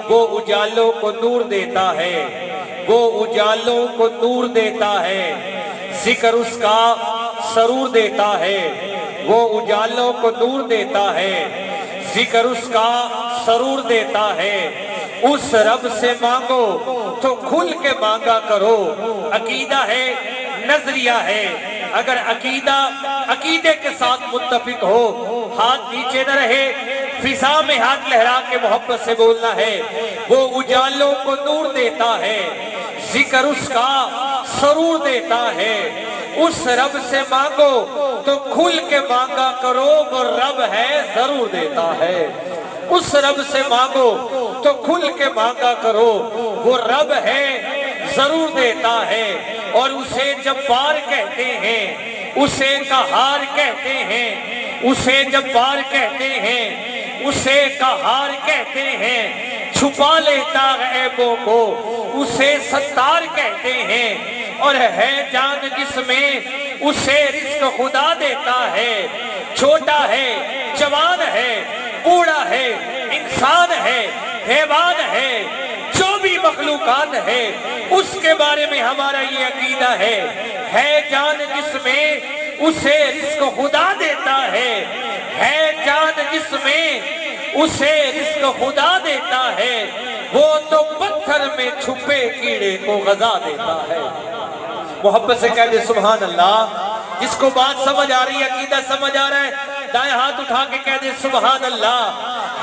وہ اجالوں کو نور دیتا ہے، وہ اجالوں کو نور دیتا ہے، ذکر اس کا سرور دیتا ہے، وہ اجالوں کو نور دیتا ہے، ذکر اس کا سرور دیتا ہے۔ اس رب سے مانگو تو کھل کے مانگا کرو۔ عقیدہ ہے، نظریہ ہے، اگر عقیدے کے ساتھ متفق ہو، ہاتھ نیچے نہ رہے، فضا میں ہاتھ لہرا کے محبت سے بولنا ہے۔ وہ اجالوں کو نور دیتا ہے، ذکر اس کا سرور دیتا ہے۔ اس رب سے مانگو تو کھل کے مانگا کرو، وہ رب ہے ضرور دیتا ہے۔ اس رب سے مانگو تو کھل کے مانگا کرو، وہ رب ہے ضرور دیتا ہے۔ اور اسے جبار کہتے ہیں، اسے قہار کہتے ہیں، اسے جبار کہتے ہیں، اسے قہار کہتے ہیں۔ چھپا لیتا غیبوں کو، اسے ستار کہتے ہیں۔ اور ہے جان جس میں، اسے رزق خدا دیتا ہے۔ چھوٹا ہے، جوان ہے، بوڑھا ہے، انسان ہے، حیوان ہے، جو بھی مخلوقات ہے، اس کے بارے میں ہمارا یہ عقیدہ ہے جان جس میں، اسے رزق خدا دیتا ہے جان جس میں، اسے رزق خدا دیتا ہے۔ وہ تو پتھر میں چھپے کیڑے کو غذا دیتا ہے۔ محبت سے کہہ دے سبحان اللہ۔ جس کو بات سمجھ آ رہی ہے، عقیدہ سمجھ آ رہا ہے، دائیں ہاتھ اٹھا کے کہہ دے سبحان اللہ۔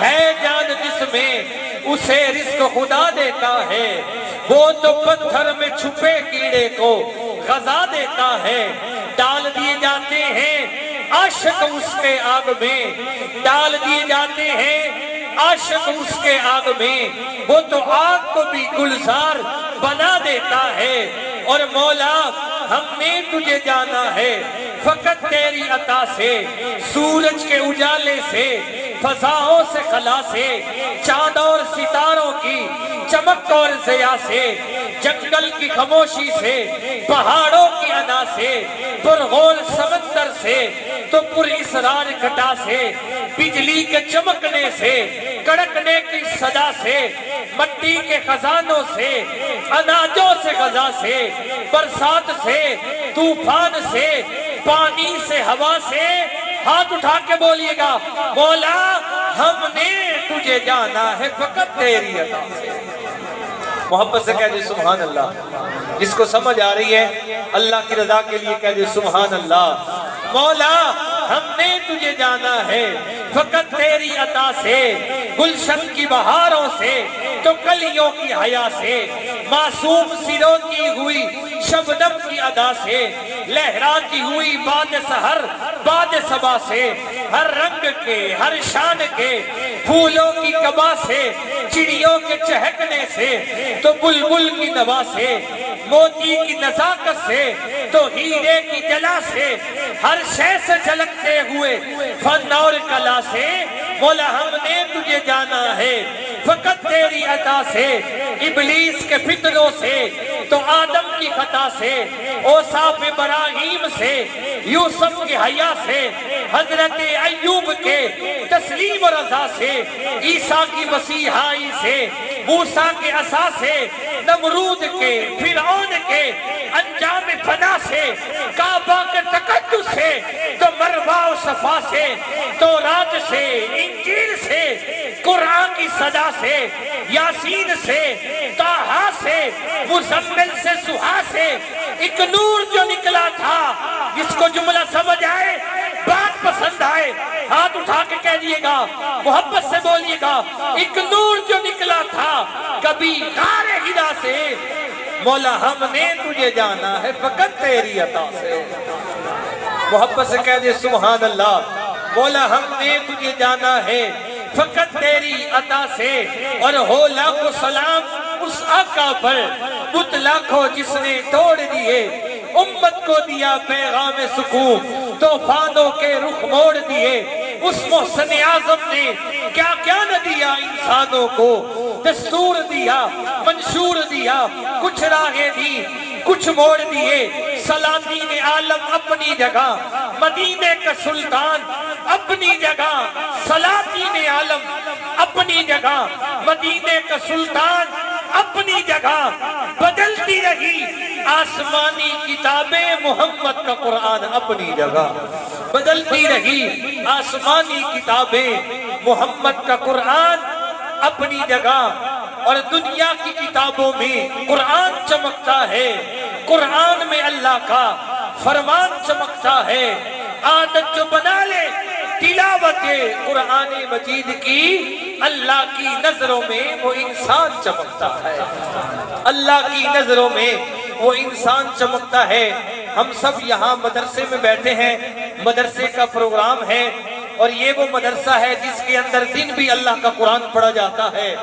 ہے جان جس میں، اسے رزق خدا دیتا ہے۔ وہ تو پتھر میں چھپے کیڑے کو غذا دیتا ہے۔ ڈال دیے جاتے ہیں عاشق اس کے آگ میں، ڈال دیے جاتے ہیں عاشق اس کے آگ میں۔ وہ تو آگ کو بھی گلزار بنا دیتا ہے۔ اور مولا ہم نے تجھے جانا ہے فقط تیری عطا سے، سورج کے اجالے سے، فضاؤں سے خلا سے، چاند اور ستاروں کی چمک اور ضیاء سے، جنگل کی خاموشی سے، پہاڑوں کی ادا سے، پرغول سمندر سے، تو پر اسرار گھٹا سے، بجلی کے چمکنے سے، کڑکنے کی صدا سے، مٹی کے خزانوں سے، اناجوں سے غذا سے، برسات سے، طوفان سے، پانی سے، ہوا سے۔ ہاتھ اٹھا کے بولیے گا مولا ہم نے تجھے جانا ہے فقط تیری عطا سے۔ محبت سے کہہ دے سبحان اللہ۔ جس کو سمجھ آ رہی ہے اللہ کی رضا کے لیے کہہ دے سبحان اللہ۔ مولا ہم نے تجھے جانا ہے فقط تیری عطا سے، گلشن کی بہاروں سے، تو کلیوں کی حیا سے، معصوم سروں کی ہوئی شبنم کی ادا سے، لہراتی ہوئی باد سحر باد صبا سے، ہر رنگ کے ہر شان کے پھولوں کی کبا سے، چڑیوں کے چہکنے سے، تو بلبل کی نوا سے، موتی کی نزاکت سے، تو ہیرے کی جلا سے، ہر شے سے جھلکتے ہوئے فن اور کلا سے۔ مولا ہم نے تجھے جانا ہے فقط تیری عطا سے، ابلیس کے فتنوں سے، تو آدم کی خطا سے، اوصاف ابراہیم سے، یوسف کی حیا سے، حضرت ایوب کے تسلیم و رضا سے، عیسیٰ کی مسیحائی سے، موسیٰ کے عصا سے، نمرود کے فرعون کے انجام فنا سے، کعبہ کے تقدس سے، تو مروہ و صفا سے، تورات سے، انجیل سے، قرآن کی صدا سے، یاسین سے، طٰہٰ سے، مزمل سے، سہا سے، ایک نور جو نکلا تھا۔ جس کو جملہ سمجھ آئے، بات پسند آئے، ہاتھ اٹھا کے کہہ دیے گا، محبت سے بولیے گا، ایک نور جو نکلا تھا کبھی غار ہرا سے۔ مولا ہم نے تجھے جانا ہے فقط تیری عطا سے۔ محبت سے کہہ دے سبحان اللہ۔ مولا ہم نے تجھے جانا ہے فقط تیری عطا سے۔ اور ہو لاکھوں سلام اس آقا پر، بت لاکھوں جس نے توڑ دیے، امت کو دیا پیغام سکون، طوفانوں کے رخ موڑ دیے۔ اس محسن اعظم نے کیا کیا نہ دیا انسانوں کو، دستور دیا، منشور دیا، کچھ راہیں دی، کچھ موڑ دیے، سلاطین عالم اپنی جگہ، مدینے کا سلطان اپنی جگہ، سلاطین عالم اپنی جگہ، مدینے کا سلطان اپنی جگہ، بدلتی رہی آسمانی کتابیں، محمد کا قرآن اپنی جگہ، بدلتی رہی آسمانی کتابیں، محمد کا قرآن اپنی جگہ، اور دنیا کی کتابوں میں قرآن چمکتا ہے، قرآن میں اللہ کا فرمان چمکتا ہے۔ عادت جو بنا لے تلاوت قرآن مجید کی، اللہ کی نظروں میں وہ انسان چمکتا ہے، اللہ کی نظروں میں وہ انسان چمکتا ہے۔ ہم سب یہاں مدرسے میں بیٹھے ہیں، مدرسے کا پروگرام ہے، اور یہ وہ مدرسہ ہے جس کے اندر دن بھی اللہ کا قرآن پڑھا جاتا ہے،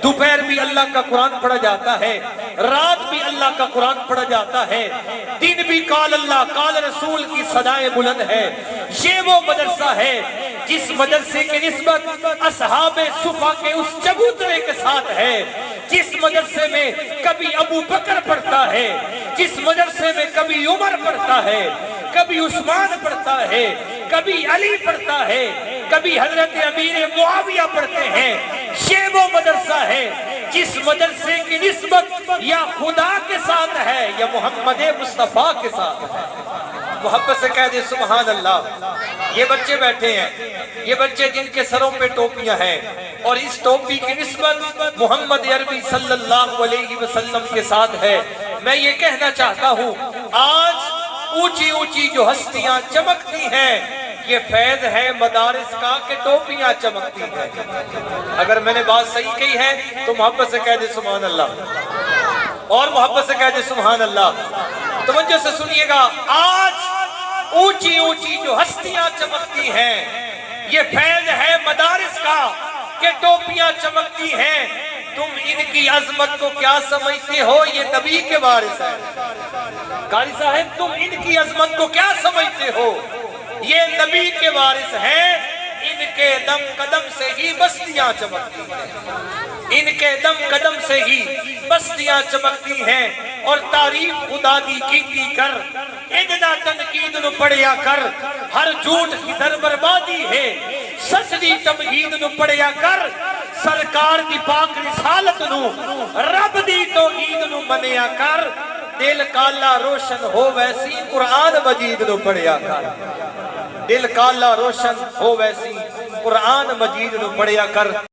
دوپہر بھی اللہ کا قرآن پڑھا جاتا ہے، رات بھی اللہ کا قرآن پڑھا جاتا ہے، دن بھی قال اللہ قال رسول کی صدائیں بلند ہے۔ یہ وہ مدرسہ ہے جس مدرسے کی نسبت اصحاب صفا کے اس چبوترے کے ساتھ ہے، جس مدرسے میں کبھی ابو بکر پڑھتا ہے، جس مدرسے میں کبھی عمر پڑھتا ہے، کبھی عثمان پڑھتا ہے، کبھی علی پڑھتا ہے، کبھی حضرت امیر معاویہ پڑھتے ہیں۔ یہ وہ مدرسہ ہے جس مدرسے کی نسبت یا خدا کے ساتھ ہے یا محمد مصطفیٰ کے ساتھ ہے۔ محبت سے کہہ دے سبحان اللہ۔ یہ بچے بیٹھے ہیں، یہ بچے جن کے سروں پہ ٹوپیاں ہیں، اور اس ٹوپی کی نسبت محمد عربی صلی اللہ علیہ وسلم کے ساتھ ہے۔ میں یہ کہنا چاہتا ہوں، آج اونچی اونچی جو ہستیاں چمکتی ہیں، یہ فیض ہے مدارس کا کہ ٹوپیاں چمکتی ہیں۔ اگر میں نے بات صحیح کہی ہے تو محبت سے کہہ دے سبحان اللہ، اور محبت سے کہہ دے سبحان اللہ۔ توجہ سے سنیے گا، آج اونچی اونچی جو ہستیاں چمکتی ہیں، یہ فیض ہے مدارس کا کہ ٹوپیاں چمکتی ہیں۔ تم ان کی عظمت کو کیا سمجھتے ہو؟ یہ نبی کے وارث ہے۔ قاری صاحب، تم ان کی عظمت کو کیا سمجھتے ہو؟ یہ نبی کے وارث ہیں۔ ان کے دم قدم سے ہی بستیاں چمکتی ہیں، ان کے دم قدم سے ہی بستیاں چمکتی ہیں، اور تعریف خدا دی کیتی کر، ادنا تنقید نو پڑھیا کر، ہر جھوٹ کی در بربادی ہے، سچ دی تمہید نو پڑھیا کر، سرکار دی پاک رسالت نو، رب دی توحید نو منیا کر، دل کالا روشن ہو ویسی قرآن مجید نو پڑھیا کر، دل کالا روشن ہو ویسی قرآن مجید نو پڑھیا کر۔